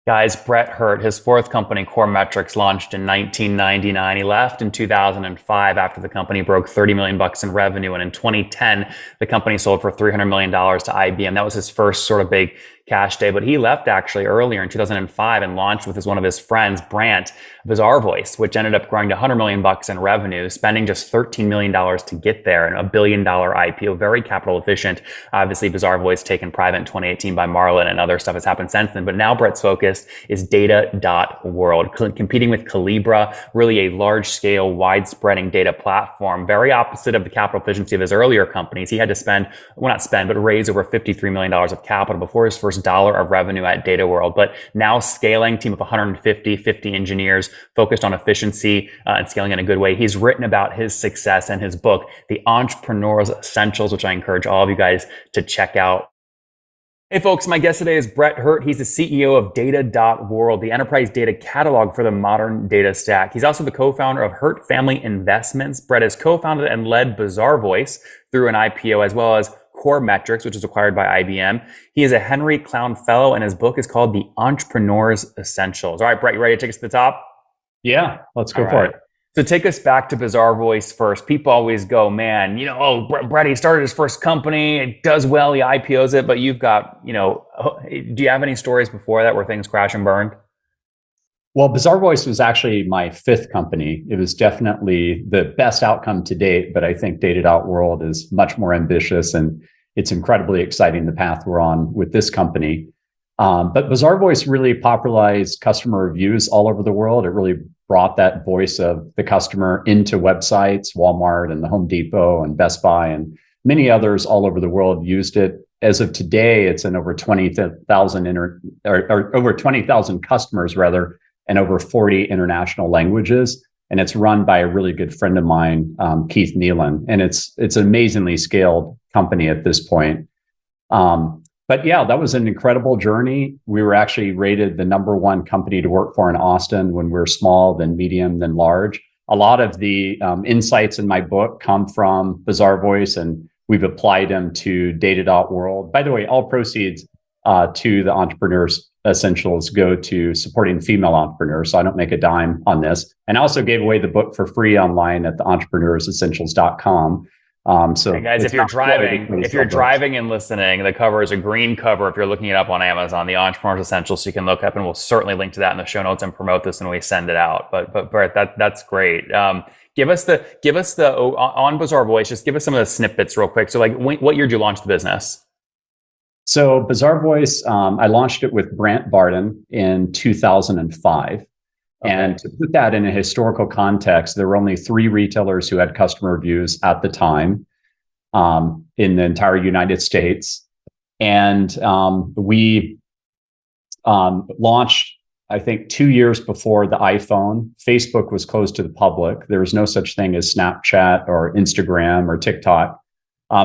Guys, Brett Hurt, his fourth company, Core Metrics, launched in 1999. He left in 2005 after the company broke 30 million bucks in revenue. And in 2010, the company sold for $300 million to IBM. That was his first sort of big cash day, but he left actually earlier in 2005 and launched with one of his friends, Brant, Bizarre Voice, which ended up growing to 100 million bucks in revenue, spending just $13 million to get there, and $1 billion IPO, very capital efficient. Obviously, Bizarre Voice taken private in 2018 by Marlin, and other stuff has happened since then. But now Brett's focus is Data.World, competing with Calibra, really a large-scale, wide-spreading data platform, very opposite of the capital efficiency of his earlier companies. He had to raise over $53 million of capital before his first dollar of revenue at Data.World. But now scaling, team of 50 engineers focused on efficiency and scaling in a good way. He's written about his success in his book, The Entrepreneur's Essentials, which I encourage all of you guys to check out. Hey folks, my guest today is Brett Hurt. He's the CEO of Data.World, the enterprise data catalog for the modern data stack. He's also the co-founder of Hurt Family Investments. Brett has co-founded and led Bizarre Voice through an IPO, as well as Core Metrics, which was acquired by IBM. He is a Henry Clown Fellow, and his book is called The Entrepreneur's Essentials. All right, Brett, you ready to take us to the top? Yeah, let's go for it. So take us back to Bizarre Voice first. People always go, man, Brett, he started his first company, it does well, he IPOs it, but you've got, do you have any stories before that where things crash and burned? Well, Bizarre Voice was actually my fifth company. It was definitely the best outcome to date, but I think Data.World is much more ambitious, and it's incredibly exciting, the path we're on with this company. But Bizarre Voice really popularized customer reviews all over the world. It really brought that voice of the customer into websites. Walmart and the Home Depot and Best Buy and many others all over the world used it. As of today, it's in over 20,000 over 20,000 customers rather, and over 40 international languages. And it's run by a really good friend of mine, Keith Nealon. And it's an amazingly scaled company at this point. But yeah, that was an incredible journey. We were actually rated the #1 company to work for in Austin when we were small, then medium, then large. A lot of the insights in my book come from Bizarre Voice, and we've applied them to Data.World. By the way, all proceeds to the Entrepreneur's Essentials go to supporting female entrepreneurs. So I don't make a dime on this. And I also gave away the book for free online at theentrepreneursessentials.com. So hey guys, if you're driving and listening, the cover is a green cover. If you're looking it up on Amazon, the Entrepreneur's Essentials, so you can look up, and we'll certainly link to that in the show notes and promote this when we send it out. But Brett, that's great. Give us the on Bizarre Voice. Just give us some of the snippets real quick. So, like, what year did you launch the business? So Bizarre Voice, I launched it with Brant Barden in 2005. Okay. And to put that in a historical context, there were only 3 retailers who had customer reviews at the time in the entire United States. And we launched, I think, 2 years before the iPhone. Facebook was closed to the public. There was no such thing as Snapchat or Instagram or TikTok.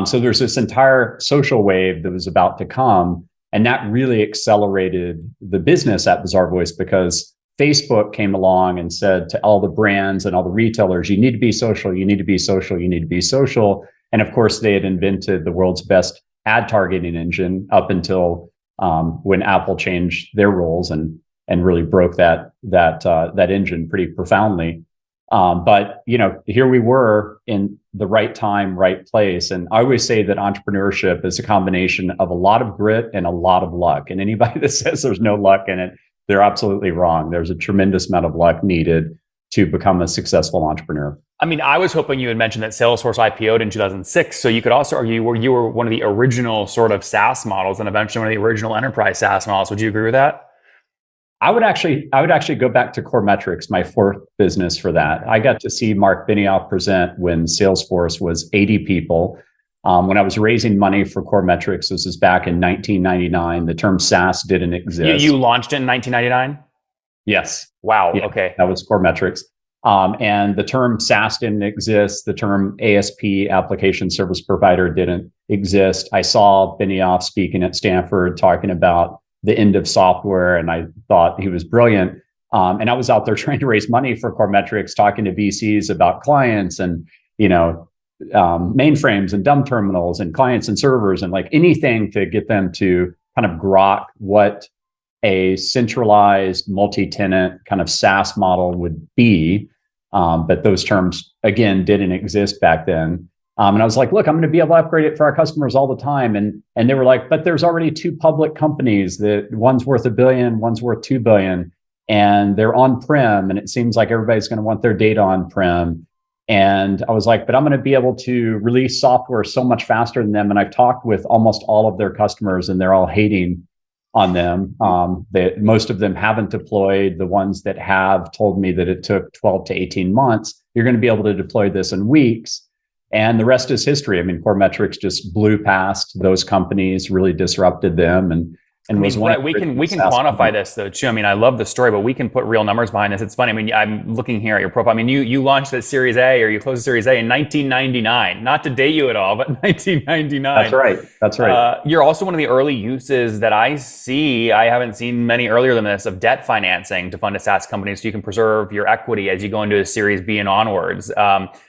So there's this entire social wave that was about to come. And that really accelerated the business at Bizarre Voice, because Facebook came along and said to all the brands and all the retailers, you need to be social, you need to be social, you need to be social. And of course, they had invented the world's best ad targeting engine up until when Apple changed their rules and really broke that engine pretty profoundly. But here we were in the right time, right place. And I always say that entrepreneurship is a combination of a lot of grit and a lot of luck. And anybody that says there's no luck in it, they're absolutely wrong. There's a tremendous amount of luck needed to become a successful entrepreneur. I mean, I was hoping you had mentioned that Salesforce IPO'd in 2006. So you could also argue you were one of the original sort of SaaS models, and eventually one of the original enterprise SaaS models. Would you agree with that? I would actually go back to Core Metrics, my fourth business, for that. I got to see Mark Benioff present when Salesforce was 80 people. When I was raising money for Core Metrics, this was back in 1999. The term SaaS didn't exist. You launched it in 1999? Yes. Wow. Yeah, okay. That was Core Metrics. And the term SaaS didn't exist. The term ASP, application service provider, didn't exist. I saw Benioff speaking at Stanford talking about the end of software, and I thought he was brilliant. And I was out there trying to raise money for Core Metrics, talking to VCs about clients and, mainframes and dumb terminals and clients and servers and like anything to get them to kind of grok what a centralized multi-tenant kind of SaaS model would be. But those terms, again, didn't exist back then. And I was like, look, I'm going to be able to upgrade it for our customers all the time. And they were like, but there's already two public companies that one's worth $1 billion, one's worth $2 billion, and they're on-prem. And it seems like everybody's going to want their data on-prem. And I was like, but I'm going to be able to release software so much faster than them. And I've talked with almost all of their customers, and they're all hating on them. Most of them haven't deployed. The ones that have told me that it took 12 to 18 months. You're going to be able to deploy this in weeks. And the rest is history. I mean, Coremetrics just blew past those companies, really disrupted them, and was one. We can quantify this though too. I mean, I love the story, but we can put real numbers behind this. It's funny. I mean, I'm looking here at your profile. I mean, you launched the Series A, or you closed the Series A in 1999. Not to date you at all, but 1999. That's right. You're also one of the early uses that I see. I haven't seen many earlier than this, of debt financing to fund a SaaS company, so you can preserve your equity as you go into a Series B and onwards.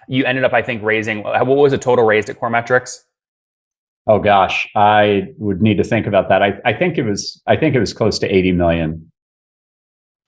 You ended up, I think, raising, what was the total raised at Coremetrics? Oh gosh, I would need to think about that. I think it was close to 80 million.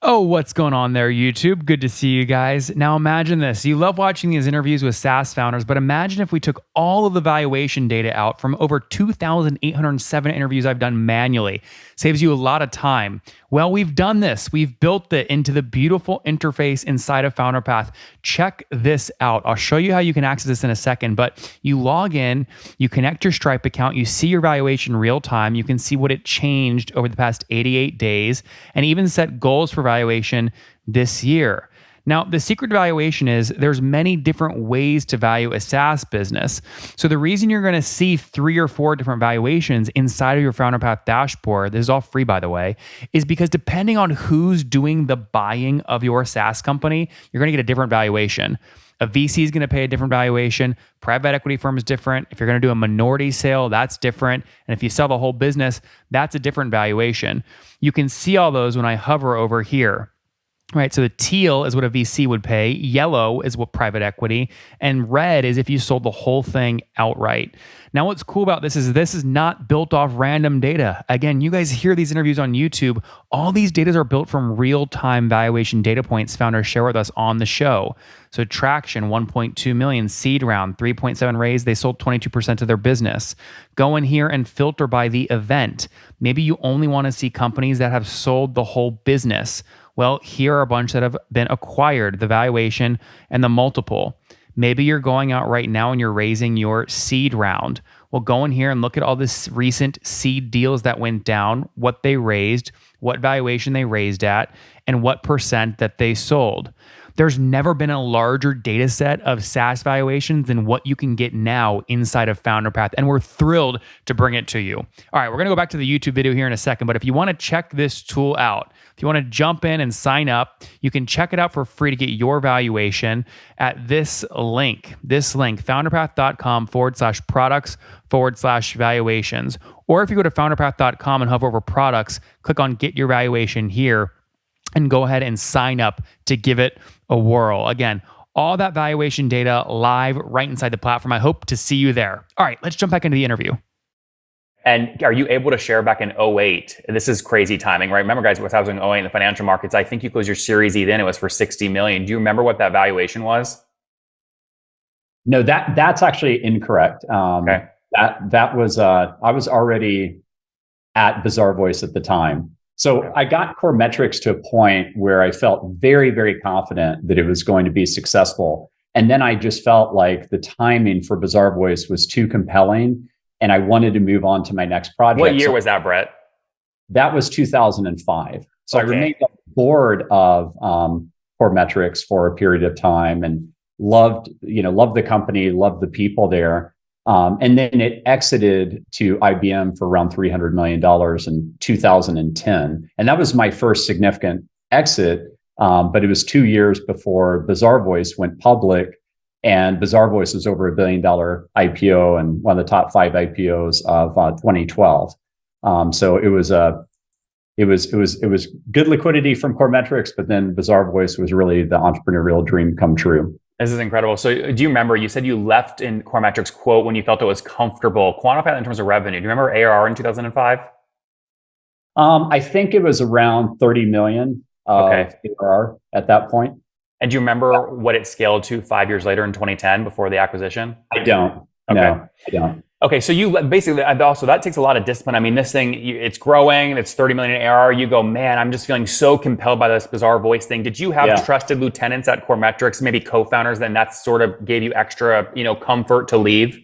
Oh, what's going on there, YouTube? Good to see you guys. Now imagine this. You love watching these interviews with SaaS founders, but imagine if we took all of the valuation data out from over 2,807 interviews I've done manually. Saves you a lot of time. Well, we've done this. We've built it into the beautiful interface inside of FounderPath. Check this out. I'll show you how you can access this in a second, but you log in, you connect your Stripe account, you see your valuation real time, you can see what it changed over the past 88 days, and even set goals for valuation this year. Now, the secret to valuation is there's many different ways to value a SaaS business. So the reason you're going to see 3 or 4 different valuations inside of your FounderPath dashboard, this is all free by the way, is because depending on who's doing the buying of your SaaS company, you're going to get a different valuation. A VC is going to pay a different valuation. Private equity firm is different. If you're going to do a minority sale, that's different. And if you sell the whole business, that's a different valuation. You can see all those when I hover over here. Right, so the teal is what a VC would pay, yellow is what private equity, and red is if you sold the whole thing outright. Now, what's cool about this is not built off random data. Again, you guys hear these interviews on YouTube. All these data are built from real-time valuation data points founders share with us on the show. So traction, 1.2 million, seed round, 3.7 raise, they sold 22% of their business. Go in here and filter by the event. Maybe you only want to see companies that have sold the whole business. Well, here are a bunch that have been acquired, the valuation and the multiple. Maybe you're going out right now and you're raising your seed round. Well, go in here and look at all this recent seed deals that went down, what they raised, what valuation they raised at, and what percent that they sold. There's never been a larger data set of SaaS valuations than what you can get now inside of FounderPath, and we're thrilled to bring it to you. All right, we're going to go back to the YouTube video here in a second, but if you want to check this tool out, if you want to jump in and sign up, you can check it out for free to get your valuation at this link, founderpath.com/products/valuations. Or if you go to founderpath.com and hover over products, click on get your valuation here and go ahead and sign up to give it a whirl. Again, all that valuation data live right inside the platform. I hope to see you there. All right, let's jump back into the interview. And are you able to share back in 08? This is crazy timing, right? Remember, guys, what I was in 08 in the financial markets, I think you closed your Series E then, it was for 60 million. Do you remember what that valuation was? No, that's actually incorrect. Okay. That was I was already at Bizarre Voice at the time. So I got Coremetrics to a point where I felt very, very confident that it was going to be successful. And then I just felt like the timing for Bizarre Voice was too compelling, and I wanted to move on to my next project. What year was that, Brett? That was 2005. So Okay. I remained on the board of Coremetrics for a period of time and loved the company, loved the people there. And then it exited to IBM for around $300 million in 2010. And that was my first significant exit. But it was 2 years before Bizarre Voice went public. And Bizarre Voice was over $1 billion IPO and one of the top 5 IPOs of 2012. So it was good liquidity from Coremetrics, but then Bizarre Voice was really the entrepreneurial dream come true. This is incredible. So do you remember, you said you left in Coremetrics quote when you felt it was comfortable. Quantify that in terms of revenue. Do you remember ARR in 2005? I think it was around 30 million of ARR at that point. And do you remember what it scaled to 5 years later in 2010 before the acquisition? I don't. Okay. No, I don't. Okay, so you basically also that takes a lot of discipline. I mean, this thing it's growing, it's 30 million in ARR. You go, man, I'm just feeling so compelled by this bizarre voice thing. Did you have trusted lieutenants at Coremetrics, maybe co-founders, then that sort of gave you extra, comfort to leave?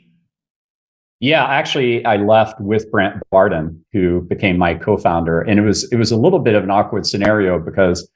Yeah, actually, I left with Brant Barden, who became my co-founder, and it was a little bit of an awkward scenario because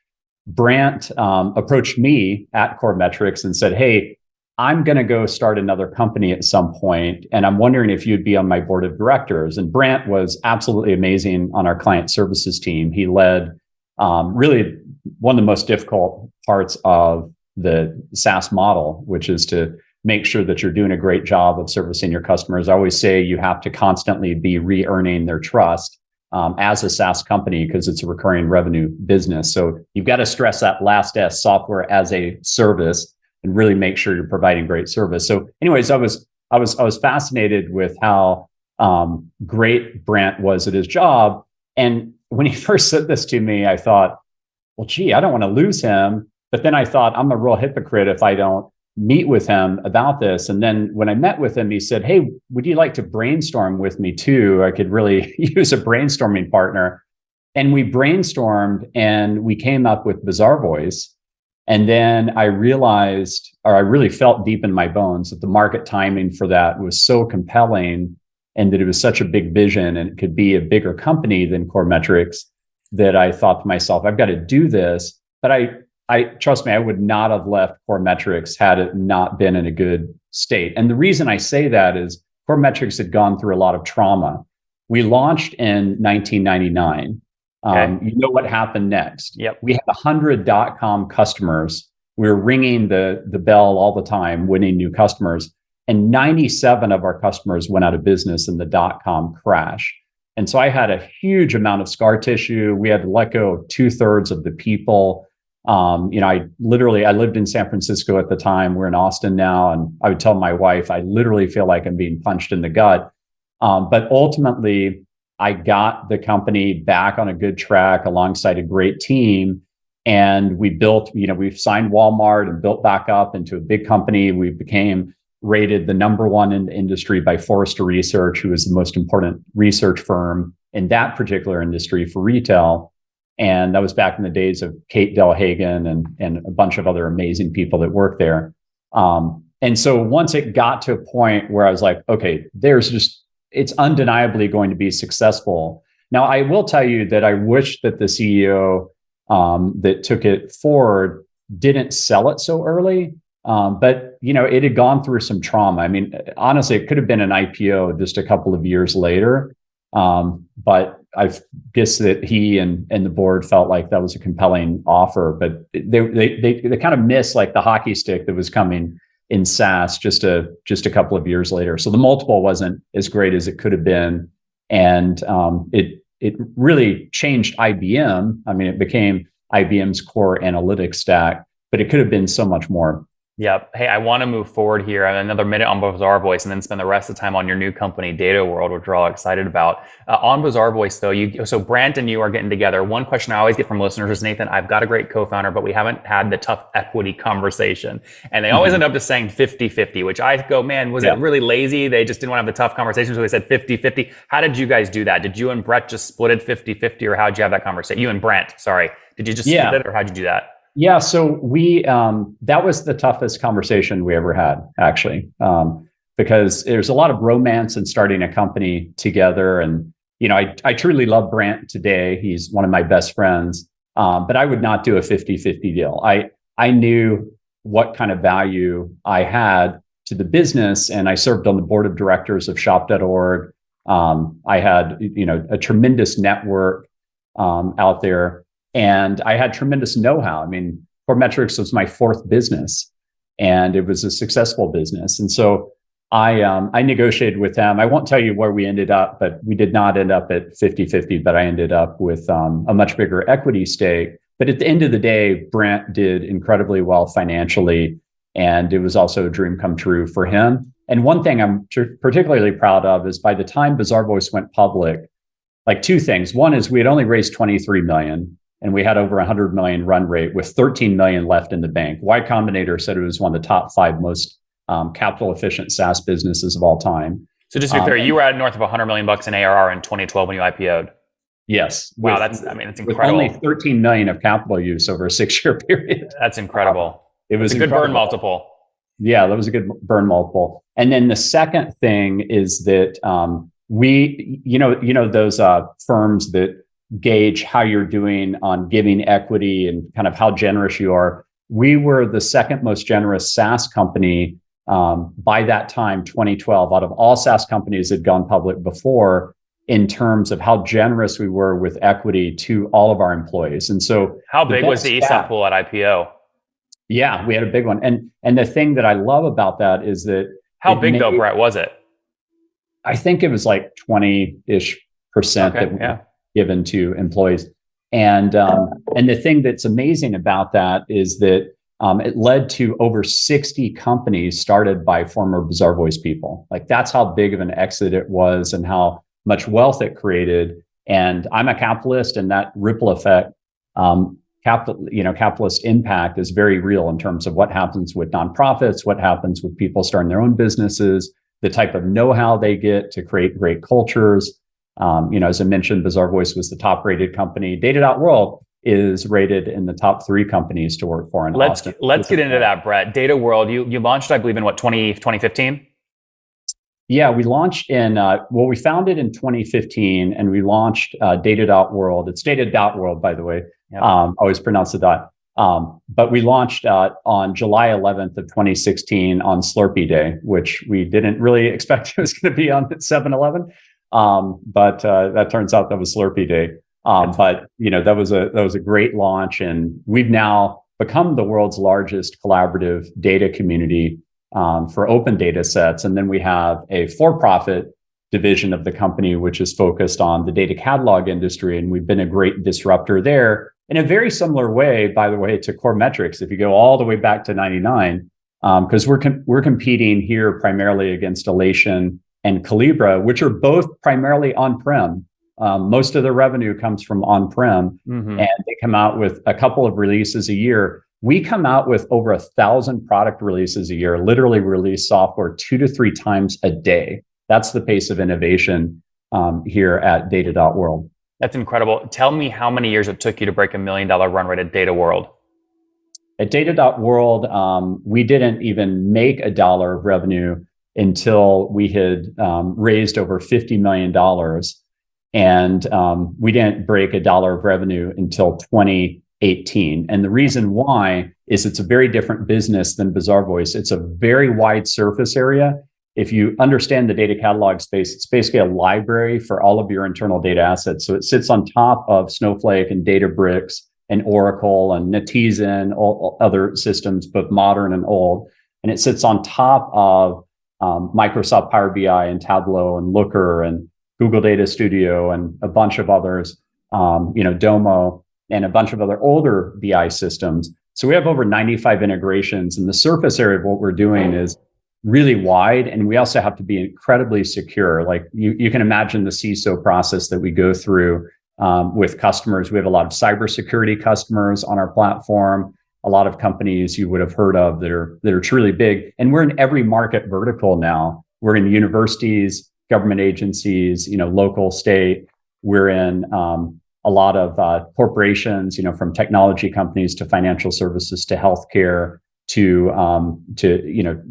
Brant approached me at Coremetrics and said, "Hey, I'm going to go start another company at some point, and I'm wondering if you'd be on my board of directors." And Brant was absolutely amazing on our client services team. He led really one of the most difficult parts of the SaaS model, which is to make sure that you're doing a great job of servicing your customers. I always say you have to constantly be re-earning their trust as a SaaS company because it's a recurring revenue business. So you've got to stress that last S, software as a service, and really make sure you're providing great service. So anyways, I was fascinated with how great Brant was at his job. And when he first said this to me, I thought, well, gee, I don't want to lose him. But then I thought, I'm a real hypocrite if I don't meet with him about this. And then when I met with him, he said, "Hey, would you like to brainstorm with me too? I could really use a brainstorming partner." And we brainstormed and we came up with Bizarre Voice. And then I realized, or I really felt deep in my bones, that the market timing for that was so compelling and that it was such a big vision and it could be a bigger company than Coremetrics, that I thought to myself, I've got to do this. But I trust me, I would not have left Coremetrics had it not been in a good state. And the reason I say that is Coremetrics had gone through a lot of trauma. We launched in 1999. You know what happened next? Yep. We had 100 .com customers. We were ringing the bell all the time, winning new customers. And 97 of our customers went out of business in the .com crash. And so I had a huge amount of scar tissue. We had to let go of 2/3 of the people. I lived in San Francisco at the time. We're in Austin now. And I would tell my wife, I literally feel like I'm being punched in the gut. But ultimately, I got the company back on a good track alongside a great team. And we built, we've signed Walmart and built back up into a big company. We became rated the #1 in the industry by Forrester Research, who is the most important research firm in that particular industry for retail. And that was back in the days of Kate Delhagen and a bunch of other amazing people that work there. And so once it got to a point where I was like, okay, it's undeniably going to be successful. Now, I will tell you that I wish that the CEO that took it forward didn't sell it so early. But it had gone through some trauma. I mean, honestly, it could have been an IPO just a couple of years later. But I guess that he and the board felt like that was a compelling offer. But they kind of missed like the hockey stick that was coming in SaaS just a couple of years later. So the multiple wasn't as great as it could have been. And it really changed IBM. I mean, it became IBM's core analytics stack, but it could have been so much more. Yep. Hey, I want to move forward here another minute on Bizarre Voice and then spend the rest of the time on your new company, Data.World, which we're all excited about. On Bizarre Voice, though, so Brant and you are getting together. One question I always get from listeners is, Nathan, I've got a great co-founder, but we haven't had the tough equity conversation. And they always end up just saying 50-50, which I go, man, was it really lazy? They just didn't want to have the tough conversation, so they said 50-50. How did you guys do that? Did you and Brett just split it 50-50, or how'd you have that conversation? You and Brant, sorry. Did you just split it, or how'd you do that? Yeah, so we that was the toughest conversation we ever had, actually, because there's a lot of romance in starting a company together. And, I truly love Brant today. He's one of my best friends, but I would not do a 50-50 deal. I knew what kind of value I had to the business, and I served on the board of directors of Shop.org. I had, a tremendous network out there. And I had tremendous know-how. I mean, Coremetrics was my 4th business, and it was a successful business. And so I negotiated with them. I won't tell you where we ended up, but we did not end up at 50-50, but I ended up with a much bigger equity stake. But at the end of the day, Brant did incredibly well financially, and it was also a dream come true for him. And one thing I'm particularly proud of is by the time Bizarre Voice went public, like two things. One is we had only raised 23 million and we had over 100 million run rate with 13 million left in the bank. Y Combinator said it was one of the top 5 most capital efficient SaaS businesses of all time. So just to be clear, you were at north of 100 million bucks in ARR in 2012 when you IPO'd. Yes. Wow, that's incredible. With only 13 million of capital use over a 6-year period. That's incredible. It was a good burn multiple. Yeah, that was a good burn multiple. And then the second thing is that we, those firms that gauge how you're doing on giving equity and kind of how generous you are. We were the second most generous SaaS company by that time, 2012, out of all SaaS companies that had gone public before, in terms of how generous we were with equity to all of our employees. And so, how big was the ESOP pool at IPO? Yeah, we had a big one. And the thing that I love about that is that how big though, Brett, was it? I think it was like 20-ish% that we given to employees. And the thing that's amazing about that is that it led to over 60 companies started by former Bazaarvoice people. Like that's how big of an exit it was and how much wealth it created. And I'm a capitalist, and that ripple effect, capitalist impact is very real in terms of what happens with nonprofits, what happens with people starting their own businesses, the type of know-how they get to create great cultures. As I mentioned, Bazaarvoice was the top rated company. Data.World is rated in the top 3 companies to work for in Austin. Let's get into that, Brett. Data.World, you launched, I believe, in 2015? Yeah, we launched we founded in 2015 and we launched Data.World. It's Data.World, by the way. Yep. Always pronounce the dot. But we launched on July 11th of 2016 on Slurpee Day, which we didn't really expect it was going to be on 7-Eleven. But that turns out that was Slurpee Day. But that was a great launch, and we've now become the world's largest collaborative data community for open data sets. And then we have a for-profit division of the company, which is focused on the data catalog industry. And we've been a great disruptor there in a very similar way, by the way, to Core Metrics. If you go all the way back to 99, because we're competing here primarily against Elation and Calibra, which are both primarily on-prem. Most of the revenue comes from on-prem, and they come out with a couple of releases a year. We come out with over 1,000 product releases a year, literally release software 2 to 3 times a day. That's the pace of innovation here at Data.World. That's incredible. Tell me how many years it took you to break $1 million run rate at Data.World. At Data.World, we didn't even make $1 of revenue until we had raised over $50 million. And we didn't break $1 of revenue until 2018. And the reason why is it's a very different business than Bazaarvoice. It's a very wide surface area. If you understand the data catalog space, it's basically a library for all of your internal data assets. So it sits on top of Snowflake and Databricks and Oracle and Netizen, all other systems, both modern and old. And it sits on top of Microsoft Power BI and Tableau and Looker and Google Data Studio and a bunch of others, Domo and a bunch of other older BI systems. So we have over 95 integrations, and the surface area of what we're doing is really wide. And we also have to be incredibly secure. Like you can imagine the CISO process that we go through with customers. We have a lot of cybersecurity customers on our platform, a lot of companies you would have heard of that are truly big. And we're in every market vertical now. We're in universities, government agencies, local, state. We're in a lot of corporations, from technology companies to financial services to healthcare to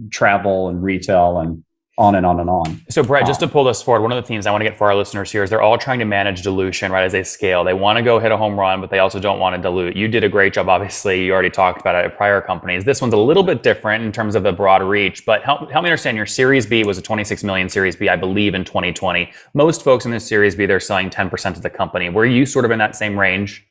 travel and retail and on and on and on. So Brett, just to pull this forward, one of the themes I want to get for our listeners here is they're all trying to manage dilution, right, as they scale. They want to go hit a home run, but they also don't want to dilute. You did a great job, obviously. You already talked about it at prior companies. This one's a little bit different in terms of the broad reach, but help me understand, your Series B was a 26 million Series B, I believe, in 2020. Most folks in this Series B, they're selling 10% of the company. Were you sort of in that same range?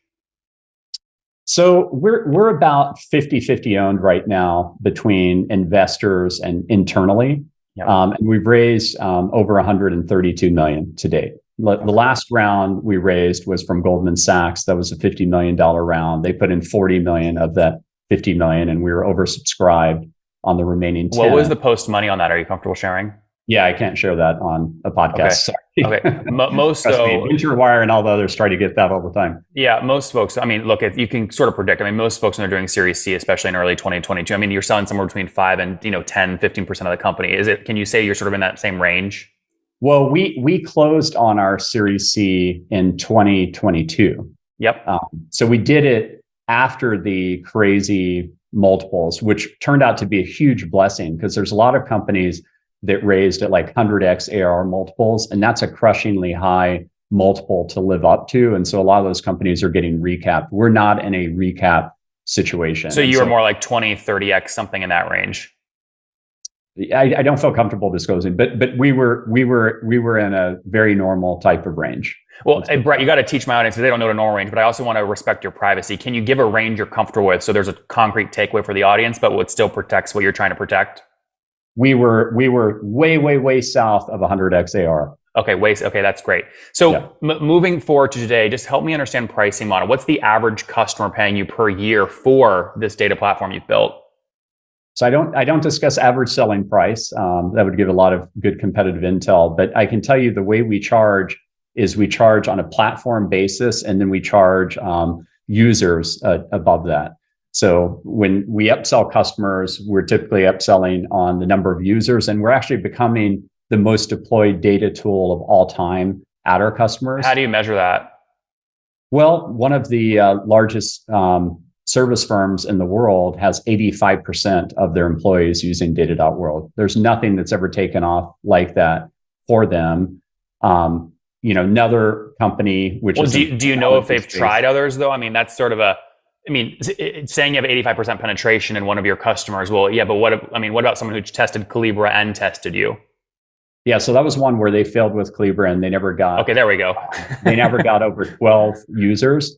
So we're about 50-50 owned right now between investors and internally. Yep. And we've raised over 132 million to date. The last round we raised was from Goldman Sachs. That was a $50 million round. They put in 40 million of that 50 million, and we were oversubscribed on the remaining 10. What was the post money on that? Are you comfortable sharing? Yeah, I can't share that on a podcast. Okay. Sorry. Most Trust me, so, Venturewire and all the others try to get that all the time. yeah, most folks. I mean, look, you can sort of predict. I mean, most folks when they're doing Series C, especially in early 2022. I mean, you're selling somewhere between 5 and 10, 15% of the company. Is it? Can you say you're sort of in that same range? Well, we closed on our Series C in 2022. Yep. So we did it after the crazy multiples, which turned out to be a huge blessing because there's a lot of companies that raised at like 100x ARR multiples, and that's a crushingly high multiple to live up to. And so a lot of those companies are getting recapped. We're not in a recap situation. So you were more like 20, 30x, something in that range. I don't feel comfortable disclosing, but we were in a very normal type of range. Well, hey, Brett, you got to teach my audience because they don't know the normal range, but I also want to respect your privacy. Can you give a range you're comfortable with so there's a concrete takeaway for the audience, but what still protects what you're trying to protect? We were way south of 100x AR. Okay, that's great. So moving forward to today, just help me understand pricing model. What's the average customer paying you per year for this data platform you've built? So I don't discuss average selling price. That would give a lot of good competitive intel. But I can tell you the way we charge is we charge on a platform basis, and then we charge users above that. So when we upsell customers, we're typically upselling on the number of users, and we're actually becoming the most deployed data tool of all time at our customers. How do you measure that? Well, one of the largest service firms in the world has 85% of their employees using Data.World. There's nothing that's ever taken off like that for them. Another company, which is... Do you know if they've tried others though? I mean, that's sort of saying you have 85% penetration in one of your customers. Well, yeah, but what about someone who tested Calibra and tested you? Yeah, so that was one where they failed with Calibra and they never got... Okay, there we go. They never got over 12 users.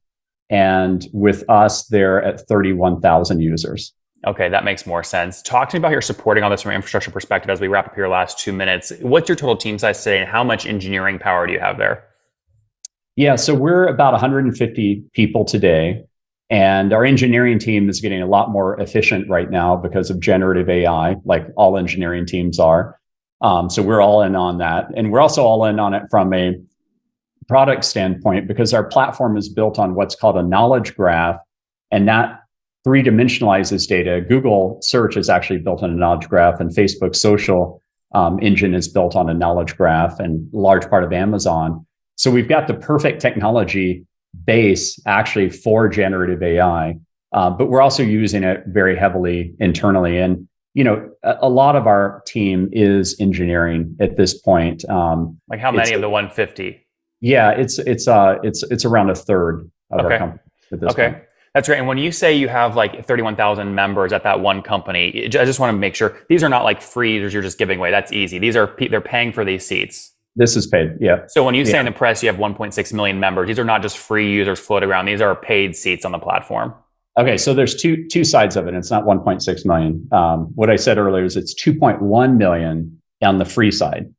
And with us, they're at 31,000 users. Okay, that makes more sense. Talk to me about your supporting all this from an infrastructure perspective as we wrap up your last 2 minutes. What's your total team size today and how much engineering power do you have there? Yeah, so we're about 150 people today. And our engineering team is getting a lot more efficient right now because of generative AI, like all engineering teams are. So we're all in on that. And we're also all in on it from a product standpoint because our platform is built on what's called a knowledge graph, and that three-dimensionalizes data. Google search is actually built on a knowledge graph, and Facebook social engine is built on a knowledge graph, and a large part of Amazon. So we've got the perfect technology base actually for generative AI, but we're also using it very heavily internally. And a lot of our team is engineering at this point. Like how many of the 150? Yeah, it's around a third of our company at this point. That's great. And when you say you have like 31,000 members at that one company, I just want to make sure these are not like free users you're just giving away. That's easy. They're paying for these seats. This is paid, yeah. So when you say in the press you have 1.6 million members, these are not just free users floating around. These are paid seats on the platform. Okay, so there's two sides of it. It's not 1.6 million. What I said earlier is it's 2.1 million on the free side.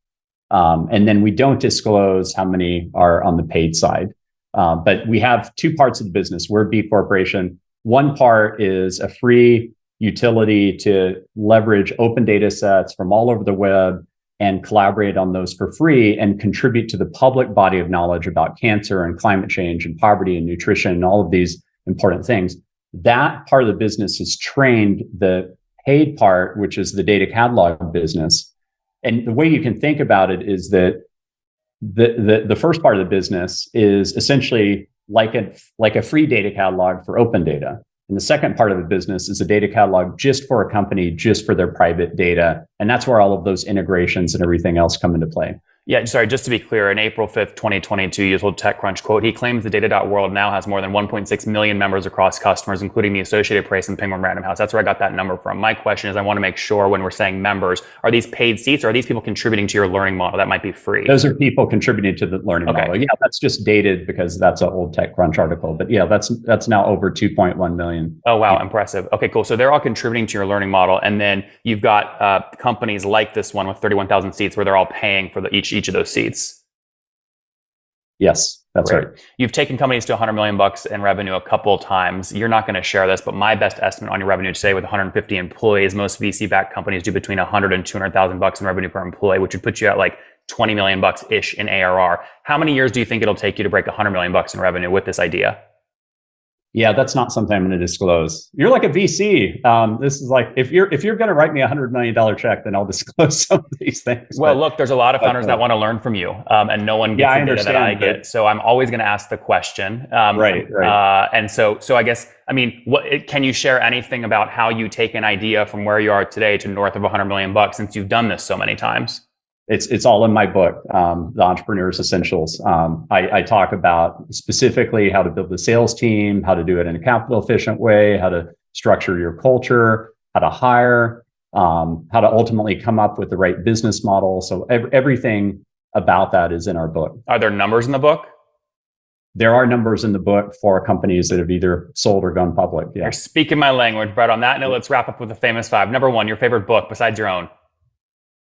And then we don't disclose how many are on the paid side. But we have two parts of the business. We're a B Corporation. One part is a free utility to leverage open data sets from all over the web and collaborate on those for free and contribute to the public body of knowledge about cancer and climate change and poverty and nutrition and all of these important things. That part of the business has trained the paid part, which is the data catalog business. And the way you can think about it is that the first part of the business is essentially like a free data catalog for open data. And the second part of the business is a data catalog just for a company, just for their private data. And that's where all of those integrations and everything else come into play. Yeah, sorry, just to be clear, in April 5th, 2022, you told TechCrunch, quote, he claims the Data.World now has more than 1.6 million members across customers, including the Associated Press and Penguin Random House. That's where I got that number from. My question is, I want to make sure when we're saying members, are these paid seats or are these people contributing to your learning model that might be free? Those are people contributing to the learning model. Yeah, that's just dated because that's an old TechCrunch article. But yeah, that's now over 2.1 million. Oh, wow, impressive. Okay, cool. So they're all contributing to your learning model. And then you've got companies like this one with 31,000 seats where they're all paying for each of those seats. Yes. That's right. You've taken companies to 100 million bucks in revenue a couple of times. You're not going to share this, but my best estimate on your revenue today with 150 employees, most VC-backed companies do between 100 and 200,000 bucks in revenue per employee, which would put you at like 20 million bucks ish in ARR. How many years do you think it'll take you to break 100 million bucks in revenue with this idea? Yeah, that's not something I'm going to disclose. You're like a VC. This is like if you're going to write me $100 million check, then I'll disclose some of these things. Well, look, there's a lot of founders that want to learn from you, and no one gets the data that I get. So I'm always going to ask the question. Right. And so I guess, I mean, can you share anything about how you take an idea from where you are today to north of 100 million bucks, since you've done this so many times? It's all in my book, The Entrepreneur's Essentials. I talk about specifically how to build the sales team, how to do it in a capital efficient way, how to structure your culture, how to hire, how to ultimately come up with the right business model. So everything about that is in our book. Are there numbers in the book? There are numbers in the book for companies that have either sold or gone public. Yeah. You're speaking my language, Brett. On that note, let's wrap up with the famous five. Number one, your favorite book besides your own.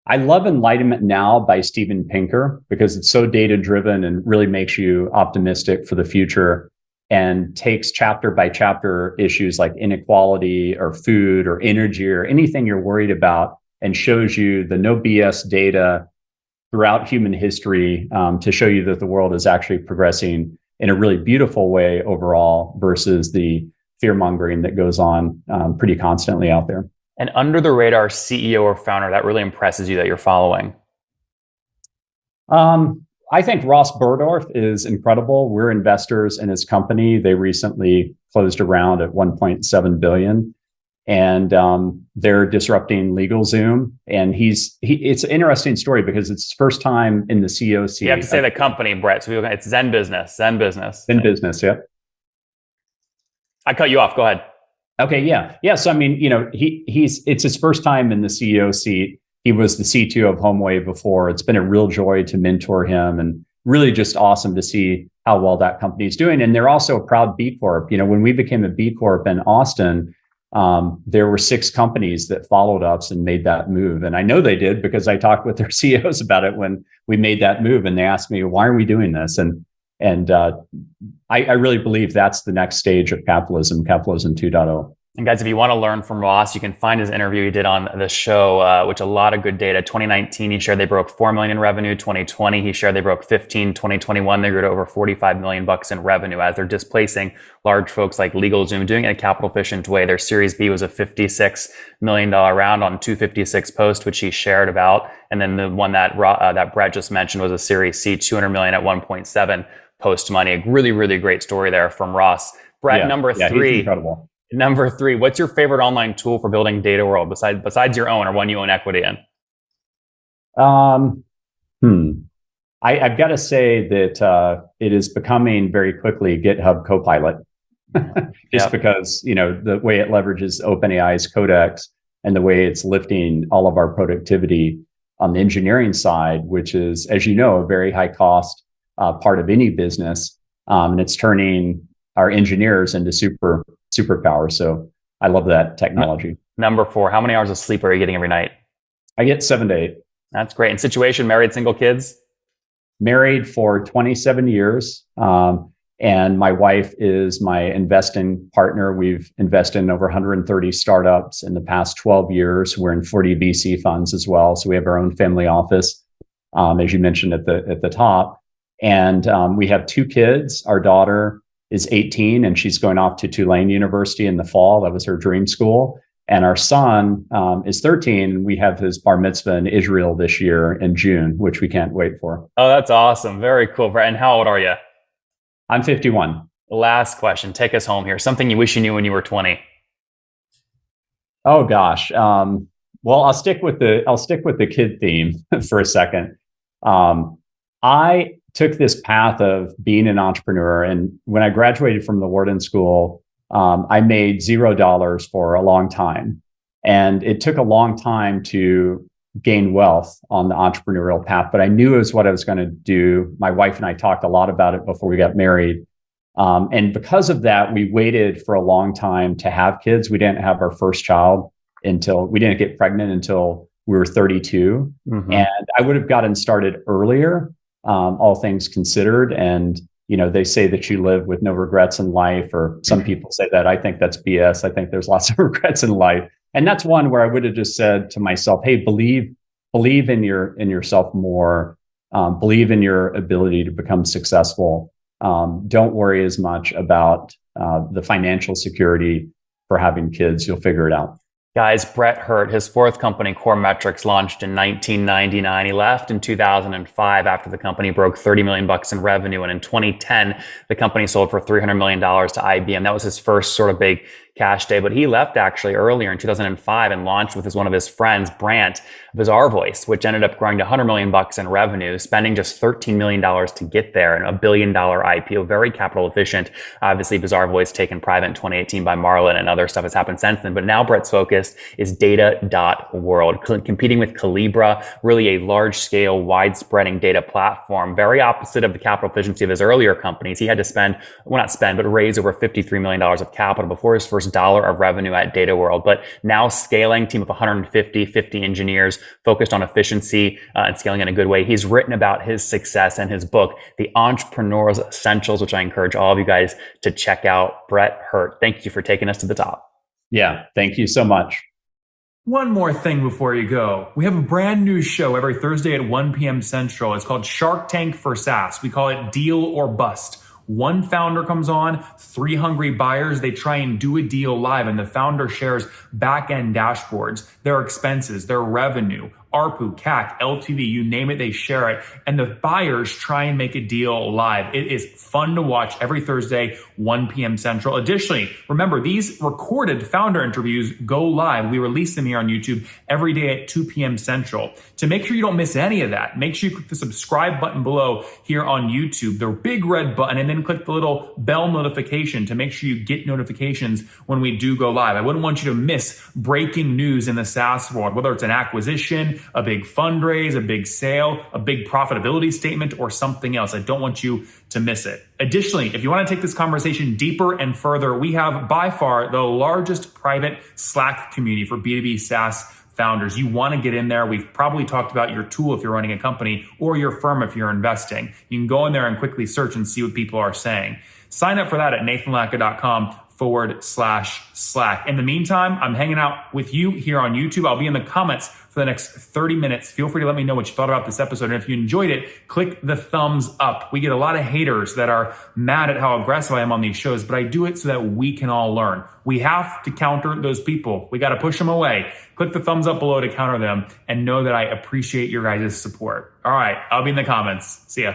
I love Enlightenment Now by Steven Pinker because it's so data driven and really makes you optimistic for the future and takes chapter by chapter issues like inequality or food or energy or anything you're worried about and shows you the no BS data throughout human history to show you that the world is actually progressing in a really beautiful way overall versus the fear mongering that goes on pretty constantly out there. An under the radar CEO or founder that really impresses you that you're following? I think Ross Burdorf is incredible. We're investors in his company. They recently closed a round at 1.7 billion, and they're disrupting LegalZoom. And it's an interesting story because it's his first time in the CEO seat. You have to say the company, Brett. So it's Zen Business. Zen Business. Yeah. I cut you off. Go ahead. Okay, yeah. So I mean, it's his first time in the CEO seat. He was the CTO of HomeAway before. It's been a real joy to mentor him and really just awesome to see how well that company is doing. And they're also a proud B Corp. When we became a B Corp in Austin, there were 6 companies that followed us and made that move. And I know they did because I talked with their CEOs about it when we made that move. And they asked me, why are we doing this? And I really believe that's the next stage of capitalism 2.0. And guys, if you want to learn from Ross, you can find his interview he did on the show, which a lot of good data. 2019, he shared they broke 4 million in revenue. 2020, he shared they broke 15. 2021, they grew to over 45 million bucks in revenue as they're displacing large folks like LegalZoom, doing it in a capital efficient way. Their Series B was a $56 million round on 256 post, which he shared about. And then the one that Brett just mentioned was a Series C, 200 million at 1.7 post money. A really, really great story there from Ross. Brett, number 3. He's incredible. Number 3, what's your favorite online tool for building Data.World besides your own or one you own equity in? I've got to say that it is becoming very quickly GitHub Copilot, because the way it leverages OpenAI's Codex and the way it's lifting all of our productivity on the engineering side, which is, as you know, a very high cost part of any business, and it's turning our engineers into superpower. So I love that technology. Number 4, how many hours of sleep are you getting every night? I get 7 to 8. That's great. And situation, married, single, kids? Married for 27 years. And my wife is my investing partner. We've invested in over 130 startups in the past 12 years. We're in 40 VC funds as well. So we have our own family office, as you mentioned at the top. And we have 2 kids. Our daughter is 18 and she's going off to Tulane University in the fall. That was her dream school. And our son is 13. We have his bar mitzvah in Israel this year in June, which we can't wait for. Oh, that's awesome. Very cool. And how old are you? I'm 51. Last question. Take us home here. Something you wish you knew when you were 20. Oh gosh. Well, I'll stick with the kid theme for a second. I took this path of being an entrepreneur. And when I graduated from the Wharton School, I made $0 for a long time. And it took a long time to gain wealth on the entrepreneurial path, but I knew it was what I was going to do. My wife and I talked a lot about it before we got married. And because of that, we waited for a long time to have kids. We didn't have our first child we didn't get pregnant until we were 32. Mm-hmm. And I would have gotten started earlier, all things considered. And, they say that you live with no regrets in life, or some people say that. I think that's BS. I think there's lots of regrets in life. And that's one where I would have just said to myself, hey, believe in yourself more, believe in your ability to become successful. Don't worry as much about the financial security for having kids. You'll figure it out. Guys, Brett Hurt, his fourth company, Core Metrics, launched in 1999. He left in 2005 after the company broke 30 million bucks in revenue. And in 2010, the company sold for $300 million to IBM. That was his first sort of big cash day, but he left actually earlier in 2005 and launched with one of his friends, Brant, Bizarre Voice, which ended up growing to 100 million bucks in revenue, spending just $13 million to get there, and $1 billion IPO, very capital efficient. Obviously, Bizarre Voice taken private in 2018 by Marlin, and other stuff has happened since then. But now Brett's focus is Data.World, competing with Calibra, really a large scale, widespreading data platform, very opposite of the capital efficiency of his earlier companies. He had to raise over $53 million of capital before his first dollar of revenue at Data.World, but now scaling, team of 50 engineers focused on efficiency and scaling in a good way. He's written about his success in his book, The Entrepreneur's Essentials, which I encourage all of you guys to check out. Brett Hurt, thank you for taking us to the top. Yeah, thank you so much. One more thing before you go. We have a brand new show every Thursday at 1 p.m. Central. It's called Shark Tank for SaaS. We call it Deal or Bust. One founder comes on, 3 hungry buyers, they try and do a deal live, and the founder shares back-end dashboards, their expenses, their revenue, ARPU, CAC, LTV, you name it, they share it. And the buyers try and make a deal live. It is fun to watch every Thursday, 1 p.m. Central. Additionally, remember, these recorded founder interviews go live. We release them here on YouTube every day at 2 p.m. Central. To make sure you don't miss any of that, make sure you click the subscribe button below here on YouTube, the big red button, and then click the little bell notification to make sure you get notifications when we do go live. I wouldn't want you to miss breaking news in the SaaS world, whether it's an acquisition, a big fundraise, a big sale, a big profitability statement, or something else. I don't want you to miss it. Additionally, if you want to take this conversation deeper and further, we have by far the largest private Slack community for B2B SaaS founders. You want to get in there. We've probably talked about your tool if you're running a company, or your firm if you're investing. You can go in there and quickly search and see what people are saying. Sign up for that at nathanlatka.com/Slack. In the meantime, I'm hanging out with you here on YouTube. I'll be in the comments for the next 30 minutes. Feel free to let me know what you thought about this episode. And if you enjoyed it, click the thumbs up. We get a lot of haters that are mad at how aggressive I am on these shows, but I do it so that we can all learn. We have to counter those people. We got to push them away. Click the thumbs up below to counter them, and know that I appreciate your guys' support. All right, I'll be in the comments. See ya.